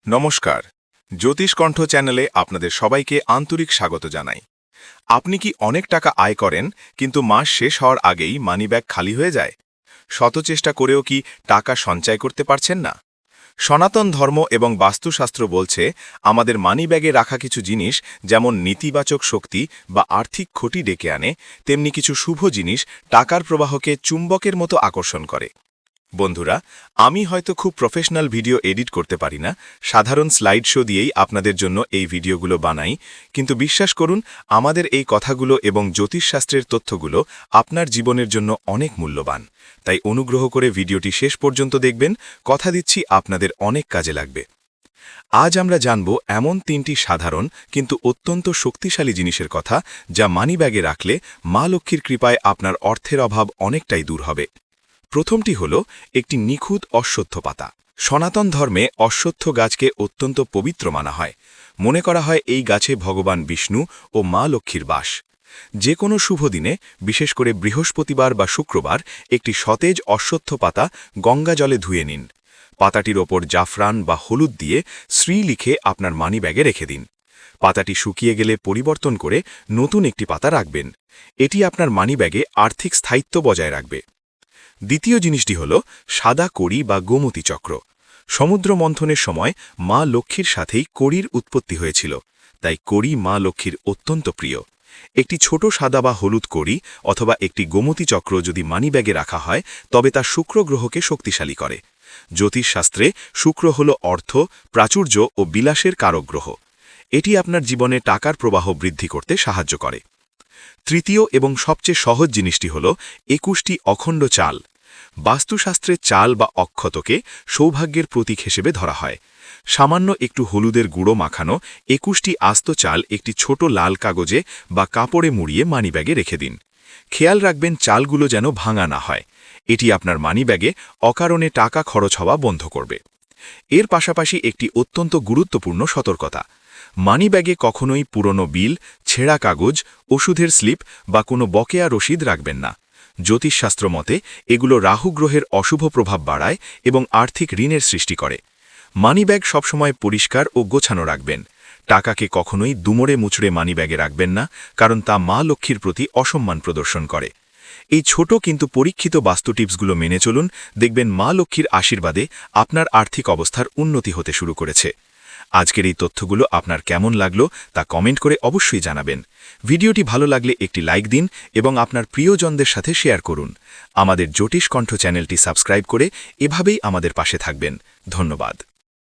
নমস্কার, জ্যোতিষ কণ্ঠ চ্যানেলে আপনাদের সবাইকে আন্তরিক স্বাগত জানাই। আপনি কি অনেক টাকা আয় করেন কিন্তু মাস শেষ হওয়ার আগেই মানিব্যাগ খালি হয়ে যায়? শত চেষ্টা করেও কি টাকা সঞ্চয় করতে পারছেন না? সনাতন ধর্ম এবং বাস্তুশাস্ত্র বলছে আমাদের মানিব্যাগে রাখা কিছু জিনিস যেমন নেতিবাচক শক্তি বা আর্থিক ক্ষতি ডেকে আনে, তেমনি কিছু শুভ জিনিস টাকার প্রবাহকে চুম্বকের মতো আকর্ষণ করে। বন্ধুরা, আমি হয়তো খুব প্রফেশনাল ভিডিও এডিট করতে পারি না, সাধারণ স্লাইড শো দিয়েই আপনাদের জন্য এই ভিডিওগুলো বানাই, কিন্তু বিশ্বাস করুন আমাদের এই কথাগুলো এবং জ্যোতিষশাস্ত্রের তথ্যগুলো আপনার জীবনের জন্য অনেক মূল্যবান। তাই অনুগ্রহ করে ভিডিওটি শেষ পর্যন্ত দেখবেন, কথা দিচ্ছি আপনাদের অনেক কাজে লাগবে। আজ আমরা জানব এমন ৩টি সাধারণ কিন্তু অত্যন্ত শক্তিশালী জিনিসের কথা, যা মানিব্যাগে রাখলে মা লক্ষ্মীর কৃপায় আপনার অর্থের অভাব অনেকটাই দূর হবে। প্রথমটি হল একটি নিখুঁত অশ্বত্থ পাতা। সনাতন ধর্মে অশ্বত্থ গাছকে অত্যন্ত পবিত্র মানা হয়। মনে করা হয় এই গাছে ভগবান বিষ্ণু ও মা লক্ষ্মীর বাস। যে কোনো শুভ দিনে, বিশেষ করে বৃহস্পতিবার বা শুক্রবার, একটি সতেজ অশ্বত্থ পাতা গঙ্গা জলে ধুয়ে নিন। পাতাটির ওপর জাফরান বা হলুদ দিয়ে শ্রী লিখে আপনার মানিব্যাগে রেখে দিন। পাতাটি শুকিয়ে গেলে পরিবর্তন করে নতুন একটি পাতা রাখবেন। এটি আপনার মানিব্যাগে আর্থিক স্থায়িত্ব বজায় রাখবে। দ্বিতীয় জিনিসটি হল সাদা কড়ি বা গোমতী চক্র। সমুদ্র মন্থনের সময় মা লক্ষ্মীর সাথেই কড়ির উৎপত্তি হয়েছিল, তাই কড়ি মা লক্ষ্মীর অত্যন্ত প্রিয়। একটি ছোট সাদা বা হলুদ কড়ি অথবা একটি গোমতী চক্র যদি মানিব্যাগে রাখা হয়, তবে তা শুক্র গ্রহকে শক্তিশালী করে। জ্যোতিষশাস্ত্রে শুক্র হল অর্থ, প্রাচুর্য ও বিলাসের কারক গ্রহ। এটি আপনার জীবনে টাকার প্রবাহ বৃদ্ধি করতে সাহায্য করে। তৃতীয় এবং সবচেয়ে সহজ জিনিসটি হল ২১টি অখণ্ড চাল। বাস্তুশাস্ত্রে চাল বা অক্ষতকে সৌভাগ্যের প্রতীক হিসেবে ধরা হয়। সামান্য একটু হলুদের গুঁড়ো মাখানো ২১টি আস্ত চাল একটি ছোট লাল কাগজে বা কাপড়ে মুড়িয়ে মানিব্যাগে রেখে দিন। খেয়াল রাখবেন চালগুলো যেন ভাঙা না হয়। এটি আপনার মানিব্যাগে অকারণে টাকা খরচ হওয়া বন্ধ করবে। এর পাশাপাশি একটি অত্যন্ত গুরুত্বপূর্ণ সতর্কতা: মানিব্যাগে কখনোই পুরনো বিল, ছেঁড়া কাগজ, ওষুধের স্লিপ বা কোনো বকেয়া রসিদ রাখবেন না। জ্যোতিষশাস্ত্র মতে এগুলো রাহু গ্রহের অশুভ প্রভাব বাড়ায় এবং আর্থিক ঋণের সৃষ্টি করে। মানিব্যাগ সবসময় পরিষ্কার ও গোছানো রাখবেন। টাকাকে কখনোই দুমড়ে মুচড়ে মানিব্যাগে রাখবেন না, কারণ তা মা লক্ষ্মীর প্রতি অসম্মান প্রদর্শন করে। এই ছোট কিন্তু পরীক্ষিত বাস্তু টিপসগুলো মেনে চলুন, দেখবেন মা লক্ষ্মীর আশীর্বাদে আপনার আর্থিক অবস্থার উন্নতি হতে শুরু করেছে। আজকের এই তথ্যগুলো আপনার কেমন লাগলো তা কমেন্ট করে অবশ্যই জানাবেন। ভিডিওটি ভালো লাগলে একটি লাইক দিন এবং আপনার প্রিয়জনদের সাথে শেয়ার করুন। আমাদের জ্যোতিষ কণ্ঠ চ্যানেলটি সাবস্ক্রাইব করে এভাবেই আমাদের পাশে থাকবেন। ধন্যবাদ।